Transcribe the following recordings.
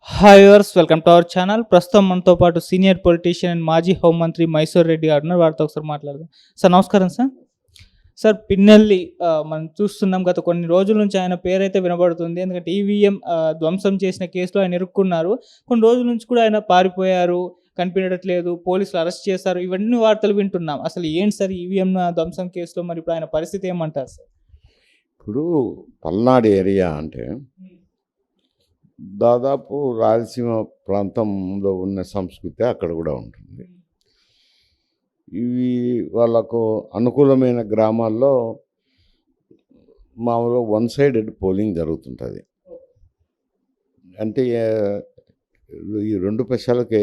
Hi viewers, welcome to our channel. ప్రస్తుతం మనతో పాటు సీనియర్ పొలిటీషియన్ అండ్ మాజీ హోంమంత్రి మైసూర్ రెడ్డి గారు ఉన్నారు. వారితో ఒకసారి మాట్లాడదాం. సార్ నమస్కారం సార్. సార్ పిన్నెల్లి మనం చూస్తున్నాం, గత కొన్ని రోజుల నుంచి ఆయన పేరైతే వినబడుతుంది. ఎందుకంటే ఈవీఎం ధ్వంసం చేసిన కేసులో ఆయన ఇరుక్కున్నారు. కొన్ని రోజుల నుంచి కూడా ఆయన పారిపోయారు, కనిపించట్లేదు, పోలీసులు అరెస్ట్ చేశారు. ఇవన్నీ వార్తలు వింటున్నాం. అసలు ఏంటి సార్ ఈవీఎం ధ్వంసం కేసులో మరి ఇప్పుడు ఆయన పరిస్థితి ఏమంటారు సార్? ఇప్పుడు పల్నాడు ఏరియా అంటే దాదాపు రాయలసీమ ప్రాంతంలో ఉన్న సంస్కృతి అక్కడ కూడా ఉంటుంది. ఇవి వాళ్ళకు అనుకూలమైన గ్రామాల్లో మామూలుగా వన్ సైడెడ్ పోలింగ్ జరుగుతుంటుంది. అంటే ఈ రెండు పక్షాలకు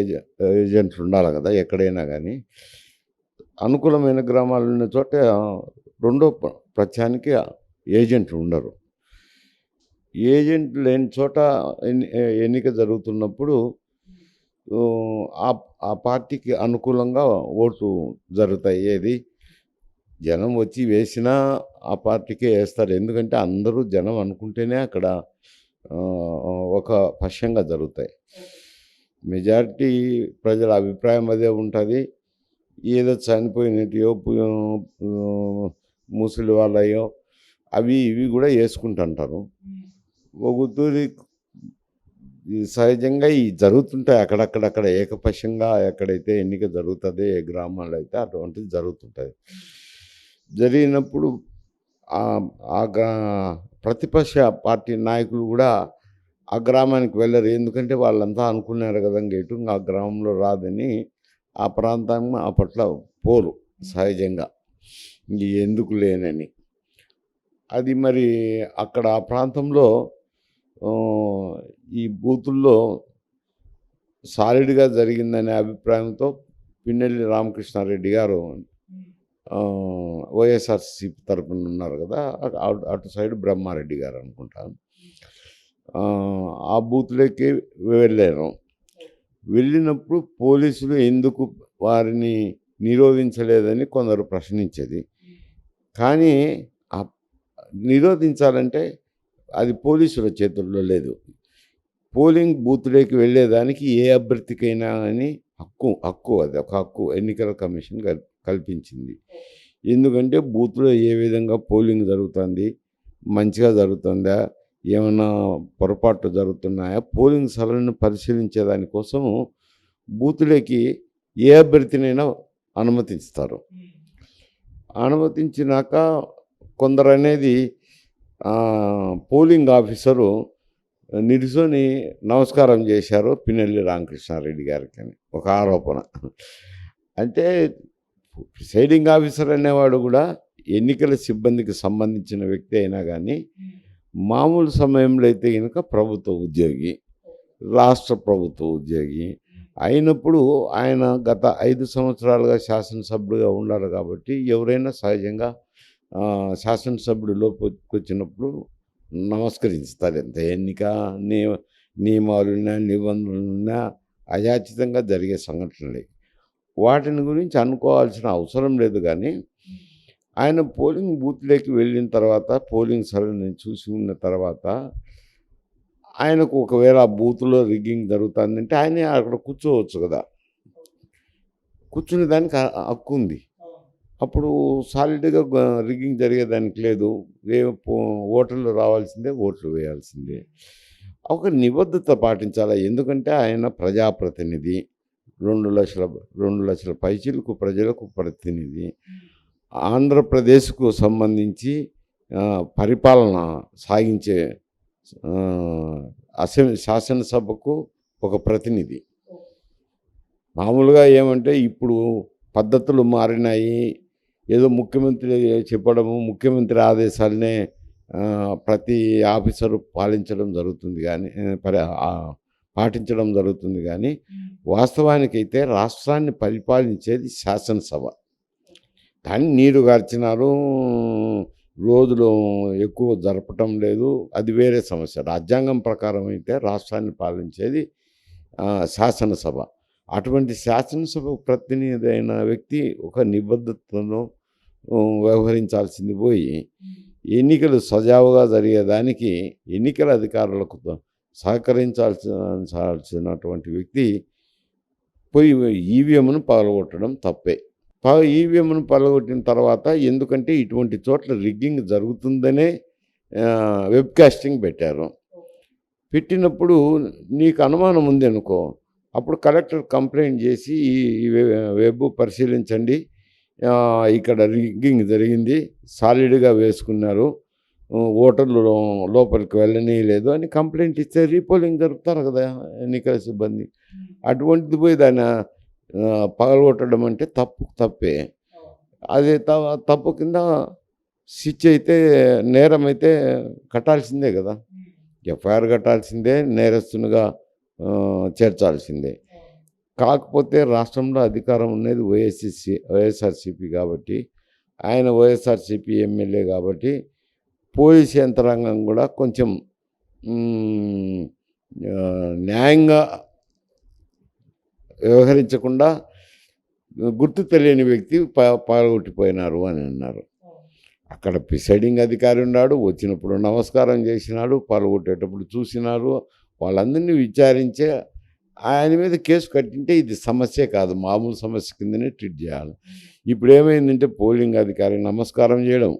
ఏజెంట్లు ఉండాలి కదా ఎక్కడైనా. కానీ అనుకూలమైన గ్రామాలు ఉన్న చోట రెండో పక్షానికి ఏజెంట్లు ఉండరు. ఏజెంట్ లేని చోట ఎన్నిక జరుగుతున్నప్పుడు ఆ పార్టీకి అనుకూలంగా ఓటు జరుగుతాయి. ఏది జనం వచ్చి వేసినా ఆ పార్టీకే వేస్తారు. ఎందుకంటే అందరూ జనం అనుకుంటేనే అక్కడ ఒక పక్షంగా జరుగుతాయి. మెజారిటీ ప్రజల అభిప్రాయం అదే ఉంటుంది. ఏదో చనిపోయినట్టు ముసలి వాళ్ళయో అవి ఇవి కూడా వేసుకుంటుంటారు. ఒకతూరి సహజంగా ఈ జరుగుతుంటాయి అక్కడక్కడక్కడ ఏకపక్షంగా ఎక్కడైతే ఎన్నిక జరుగుతుంది, ఏ గ్రామాల్లో అయితే అటువంటిది జరుగుతుంటుంది. జరిగినప్పుడు ప్రతిపక్ష పార్టీ నాయకులు కూడా ఆ గ్రామానికి వెళ్ళరు. ఎందుకంటే వాళ్ళంతా అనుకున్నారు కదా గేటు ఆ గ్రామంలో రాదని ఆ ప్రాంతాన్ని అప్పట్లో పోరు సహజంగా ఎందుకు లేనని. అది మరి అక్కడ ఆ ప్రాంతంలో ఈ బూతుల్లో సాలిడ్గా జరిగిందనే అభిప్రాయంతో పిన్నెల్లి రామకృష్ణారెడ్డి గారు వైఎస్ఆర్సీపీ తరపున ఉన్నారు కదా, అటు సైడ్ బ్రహ్మారెడ్డి గారు అనుకుంటాను, ఆ బూత్లోకి వెళ్ళారు. వెళ్ళినప్పుడు పోలీసులు ఎందుకు వారిని నిరోధించలేదని కొందరు ప్రశ్నించేది. కానీ నిరోధించాలంటే అది పోలీసుల చేతుల్లో లేదు. పోలింగ్ బూత్లోకి వెళ్ళేదానికి ఏ అభ్యర్థికైనా అని హక్కు అది ఒక హక్కు ఎన్నికల కమిషన్ కల్పించింది. ఎందుకంటే బూత్లో ఏ విధంగా పోలింగ్ జరుగుతుంది, మంచిగా జరుగుతుందా, ఏమైనా పొరపాట్లు జరుగుతున్నాయా, పోలింగ్ సరళిని పరిశీలించేదానికోసం బూత్లోకి ఏ అభ్యర్థినైనా అనుమతిస్తారు. అనుమతించినాక కొందరు అనేది పోలింగ్ ఆఫీసరు నిలుసొని నమస్కారం చేశారు పిన్నెల్లి రామకృష్ణారెడ్డి గారికి అని ఒక ఆరోపణ. అంటే ప్రిసైడింగ్ ఆఫీసర్ అనేవాడు కూడా ఎన్నికల సిబ్బందికి సంబంధించిన వ్యక్తి అయినా కానీ మామూలు సమయంలో అయితే కనుక ప్రభుత్వ ఉద్యోగి, రాష్ట్ర ప్రభుత్వ ఉద్యోగి అయినప్పుడు ఆయన గత 5 సంవత్సరాలుగా శాసనసభ్యుడిగా ఉండాలి. కాబట్టి ఎవరైనా సహజంగా శాసనసభ్యుడు లోపలికి వచ్చినప్పుడు నమస్కరిస్తారు. ఎంత ఎన్నిక నియమాలున్నా నిబంధనలున్నా అయాచితంగా జరిగే సంఘటనలే, వాటిని గురించి అనుకోవాల్సిన అవసరం లేదు. కానీ ఆయన పోలింగ్ బూత్లోకి వెళ్ళిన తర్వాత పోలింగ్ సరళిని చూసి ఉన్న తర్వాత ఆయనకు ఒకవేళ ఆ బూత్లో రిగ్గింగ్ జరుగుతుందంటే ఆయనే అక్కడ కూర్చోవచ్చు కదా, కూర్చునే దానికి హక్కు ఉంది. అప్పుడు సాలిడ్గా రిగ్గింగ్ జరిగేదానికి లేదు. ఓటర్లు రావాల్సిందే, ఓట్లు వేయాల్సిందే. ఒక నిబద్ధత పాటించాలి. ఎందుకంటే ఆయన ప్రజాప్రతినిధి, 2 లక్షల పైచిలకు ప్రజలకు ప్రతినిధి, ఆంధ్రప్రదేశ్కు సంబంధించి పరిపాలన సాగించే శాసనసభకు ఒక ప్రతినిధి. మామూలుగా ఏమంటే ఇప్పుడు పద్ధతులు మారినాయి. ఏదో ముఖ్యమంత్రి చెప్పడము, ముఖ్యమంత్రి ఆదేశాలనే ప్రతి ఆఫీసరు పాటించడం జరుగుతుంది కానీ వాస్తవానికైతే రాష్ట్రాన్ని పరిపాలించేది శాసనసభ. దాన్ని నీరు గార్చినారు, రోజులు ఎక్కువ జరపటం లేదు, అది వేరే సమస్య. రాజ్యాంగం ప్రకారం అయితే రాష్ట్రాన్ని పాలించేది శాసనసభ. అటువంటి శాసనసభ ప్రతినిధి అయిన వ్యక్తి ఒక నిబద్ధతను వ్యవహరించాల్సింది పోయి ఎన్నికలు సజావుగా జరిగేదానికి ఎన్నికల అధికారులకు సహకరించాల్సినటువంటి వ్యక్తి పోయి ఈవీఎంను పగలగొట్టడం తప్పే. ఈవీఎంను పగలగొట్టిన తర్వాత ఎందుకంటే ఇటువంటి చోట్ల రిగ్గింగ్ జరుగుతుందనే వెబ్‌కాస్టింగ్ పెట్టారు. పెట్టినప్పుడు నీకు అనుమానం ఉందనుకో, అప్పుడు కలెక్టర్ కంప్లెయింట్ చేసి ఈ వెబ్ పరిశీలించండి, ఇక్కడ రిగ్గింగ్ జరిగింది, సాలిడ్‌గా వేసుకున్నారు, ఓటర్లు లోపలికి వెళ్ళనీయలేదు అని కంప్లెయింట్ ఇస్తే రీపోలింగ్ జరుపుతారు కదా ఎన్నికల సిబ్బంది. అటువంటిది పోయి దాన్ని పగలగొట్టడం అంటే తప్పే. అది తప్పు కింద శిక్ష అయితే, నేరం అయితే కట్టాల్సిందే కదా. ఎఫ్ఐఆర్ కట్టాల్సిందే, నేరస్తునిగా చేర్చాల్సిందే. కాకపోతే రాష్ట్రంలో అధికారం ఉన్నది వైఎస్ఆర్సీపీ కాబట్టి, ఆయన వైఎస్ఆర్సీపీ ఎమ్మెల్యే కాబట్టి పోలీస్ యంత్రాంగం కూడా కొంచెం న్యాయంగా వ్యవహరించకుండా గుర్తు తెలియని వ్యక్తి పగలగొట్టిపోయినారు అని అన్నారు. అక్కడ ప్రిసైడింగ్ అధికారి ఉన్నాడు, వచ్చినప్పుడు నమస్కారం చేసినాడు, పగలగొట్టేటప్పుడు చూసినారు, వాళ్ళందరినీ విచారించే ఆయన మీద కేసు కట్టింటే ఇది సమస్యే కాదు, మామూలు సమస్య కిందనే ట్రీట్ చేయాలి. ఇప్పుడు ఏమైందంటే పోలింగ్ అధికారి నమస్కారం చేయడం,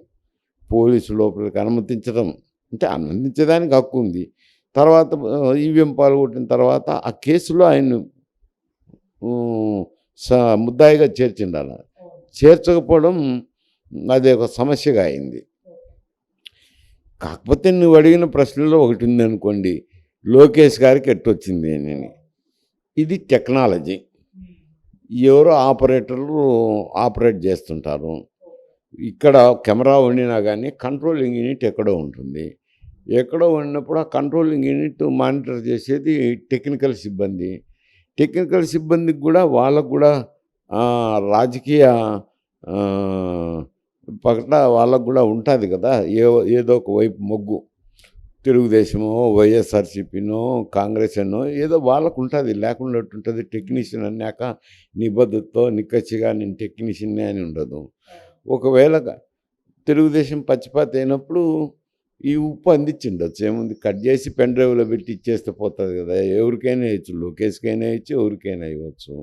పోలీసు లోపలికి అనుమతించడం, అంటే అనుమతించడానికి హక్కు ఉంది. తర్వాత ఈవీఎం పగలగొట్టిన తర్వాత ఆ కేసులో ఆయన్ను ముద్దాయిగా చేర్చిండాలి. చేర్చకపోవడం అది ఒక సమస్యగా అయింది. కాకపోతే నువ్వు అడిగిన ప్రశ్నలో ఒకటి ఉందనుకోండి, లోకేష్ గారికి ఎట్టొచ్చింది అని. ఇది టెక్నాలజీ. ఎవరో ఆపరేటర్లు ఆపరేట్ చేస్తుంటారు. ఇక్కడ కెమెరా వండినా కానీ కంట్రోలింగ్ యూనిట్ ఎక్కడో ఉంటుంది. ఎక్కడో ఉన్నప్పుడు ఆ కంట్రోలింగ్ యూనిట్ మానిటర్ చేసేది టెక్నికల్ సిబ్బంది. టెక్నికల్ సిబ్బందికి కూడా వాళ్ళకు కూడా రాజకీయ పట్ల వాళ్ళకు కూడా ఉంటుంది కదా, ఏదో ఒక వైపు మొగ్గు. తెలుగుదేశమో, వైఎస్ఆర్సీపీనో, కాంగ్రెస్ అనో ఏదో వాళ్ళకు ఉంటుంది, లేకుండా ఉంటుంది. టెక్నీషియన్ అన్నాక నిబద్ధతతో నిక్కచ్చిగా నేను టెక్నీషియన్నే అని ఉండదు. ఒకవేళ తెలుగుదేశం పచ్చిపాత అయినప్పుడు ఈ ఉప్పు అందించిండొచ్చు, ఏముంది, కట్ చేసి పెన్ డ్రైవ్లో పెట్టి ఇచ్చేస్తే పోతుంది కదా. ఎవరికైనా ఇవ్వచ్చు, లోకేష్కైనా ఇచ్చి ఎవరికైనా ఇవ్వచ్చు.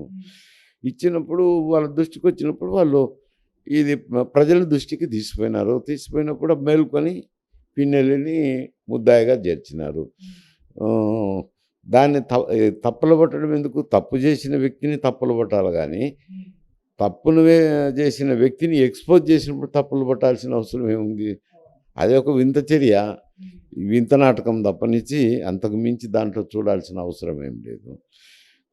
ఇచ్చినప్పుడు వాళ్ళ దృష్టికి వచ్చినప్పుడు వాళ్ళు ఇది ప్రజల దృష్టికి తీసుకుపోయినప్పుడు మేల్కొని పిన్నెల్లిని ముద్దాయిగా చేర్చినారు. దాన్ని తప్పులు పట్టడం ఎందుకు? తప్పు చేసిన వ్యక్తిని తప్పులు పట్టాలి కానీ తప్పును చేసిన వ్యక్తిని ఎక్స్పోజ్ చేసినప్పుడు తప్పులు పట్టాల్సిన అవసరం ఏముంది? అది ఒక వింత చర్య, వింత నాటకం తప్పనిచ్చి అంతకు మించి దాంట్లో చూడాల్సిన అవసరం ఏం లేదు.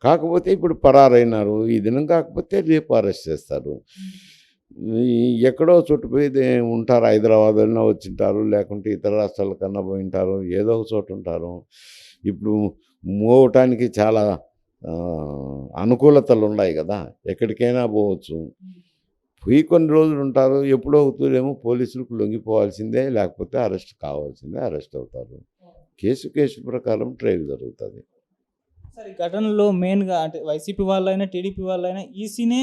కాకపోతే ఇప్పుడు పరారైనారు. ఈ దినం కాకపోతే రేపు అరెస్ట్ చేస్తారు. ఎక్కడో చోటు పోయి ఉంటారు, హైదరాబాద్లో వచ్చింటారు, లేకుంటే ఇతర రాష్ట్రాల కన్నా పోయి ఉంటారు, ఏదో ఒక చోటు ఉంటారు. ఇప్పుడు మోవటానికి చాలా అనుకూలతలు ఉన్నాయి కదా, ఎక్కడికైనా పోవచ్చు. పోయి కొన్ని రోజులు ఉంటారు, ఎప్పుడో అవుతుందేమో పోలీసులకు లొంగిపోవాల్సిందే, లేకపోతే అరెస్ట్ కావాల్సిందే, అరెస్ట్ అవుతారు. కేసు ప్రకారం ట్రయల్ జరుగుతుంది. సార్, ఈ ఘటనలో మెయిన్గా అంటే వైసీపీ వాళ్ళైనా టీడీపీ వాళ్ళైనా ఈసీనే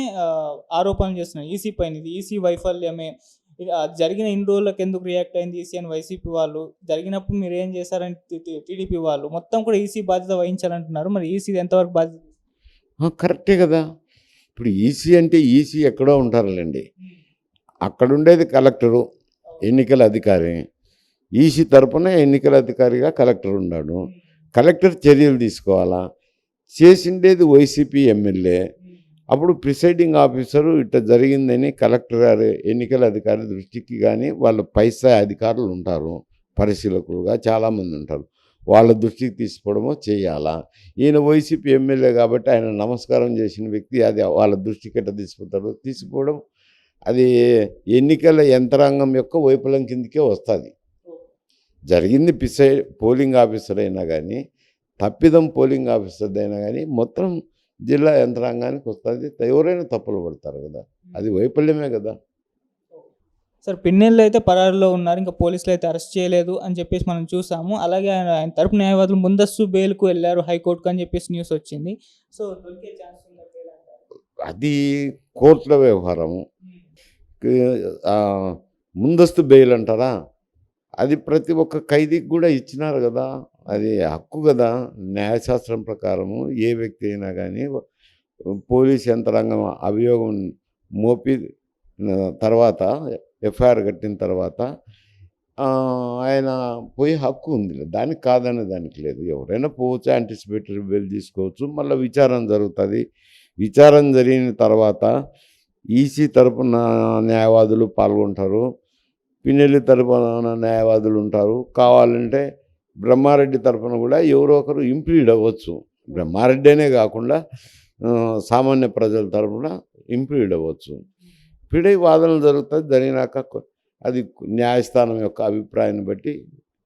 ఆరోపణలు చేస్తున్నారు ఈసీ పైన. ఇది ఈసీ వైఫల్యమే, జరిగిన ఇన్ని రోజులకు ఎందుకు రియాక్ట్ అయింది ఈసీ అని వైసీపీ వాళ్ళు, జరిగినప్పుడు మీరు ఏం చేశారని టీడీపీ వాళ్ళు, మొత్తం కూడా ఈసీ బాధ్యత వహించాలంటున్నారు. మరి ఈసీ ఎంతవరకు బాధ్యత? కరెక్టే కదా. ఇప్పుడు ఈసీ అంటే ఈసీ ఎక్కడో ఉంటారులేండి, అక్కడుండేది కలెక్టరు, ఎన్నికల అధికారి. ఈసీ తరపున ఎన్నికల అధికారిగా కలెక్టర్ ఉన్నాడు. కలెక్టర్ చర్యలు తీసుకోవాలా, చేసిండేది వైసీపీ ఎమ్మెల్యే. అప్పుడు ప్రిసైడింగ్ ఆఫీసరు ఇట్లా జరిగిందని కలెక్టర్ గారు, ఎన్నికల అధికారి దృష్టికి కానీ, వాళ్ళ పై స్థాయి అధికారులు ఉంటారు, పరిశీలకులుగా చాలామంది ఉంటారు, వాళ్ళ దృష్టికి తీసుకోవడమో చేయాలా. ఈయన వైసీపీ ఎమ్మెల్యే కాబట్టి ఆయన నమస్కారం చేసిన వ్యక్తి, అది వాళ్ళ దృష్టికి ఎట్లా తీసుకోవడం అది ఎన్నికల యంత్రాంగం యొక్క వైఫల్యం కిందకే వస్తుంది. జరిగింది పోలింగ్ ఆఫీసర్ అయినా కానీ, తప్పిదం పోలింగ్ ఆఫీసర్ అయినా కానీ మొత్తం జిల్లా యంత్రాంగానికి వస్తుంది. ఎవరైనా తప్పులు పడతారు కదా, అది వైఫల్యమే కదా. సార్, పిన్నెల్లి అయితే పరారులో ఉన్నారు, ఇంకా పోలీసులు అయితే అరెస్ట్ చేయలేదు అని చెప్పేసి మనం చూసాము. అలాగే ఆయన తరపు న్యాయవాదులు ముందస్తు బెయిల్కు వెళ్ళారు హైకోర్టుకు అని చెప్పేసి న్యూస్ వచ్చింది. సో దొరికే ఛాన్స్ ఉందా బెయిల్ అంటారు? అది కోర్టుల వ్యవహారము. ముందస్తు బెయిల్ అంటారా, అది ప్రతి ఒక్క ఖైదీకి కూడా ఇచ్చినారు కదా. అది హక్కు కదా. న్యాయశాస్త్రం ప్రకారము ఏ వ్యక్తి అయినా కానీ పోలీస్ యంత్రాంగం అభియోగం మోపి తర్వాత ఎఫ్ఐఆర్ కట్టిన తర్వాత ఆయన పోయే హక్కు ఉంది. దానికి కాదనే దానికి లేదు. ఎవరైనా పోవచ్చు, యాంటిసిపేటరీ బెయిల్ తీసుకోవచ్చు. మళ్ళీ విచారణ జరుగుతుంది. విచారణ జరిగిన తర్వాత ఈసీ తరపున న్యాయవాదులు పాల్గొంటారు, పిన్నెల్లి తరపున న్యాయవాదులు ఉంటారు. కావాలంటే బ్రహ్మారెడ్డి తరపున కూడా ఎవరో ఒకరు ఇంప్లీడ్ అవ్వచ్చు. బ్రహ్మారెడ్డి అనే కాకుండా సామాన్య ప్రజల తరపున ఇంప్లీడ్ అవ్వచ్చు. వాదనలు జరుగుతుంది. జరిగినాక అది న్యాయస్థానం యొక్క అభిప్రాయాన్ని బట్టి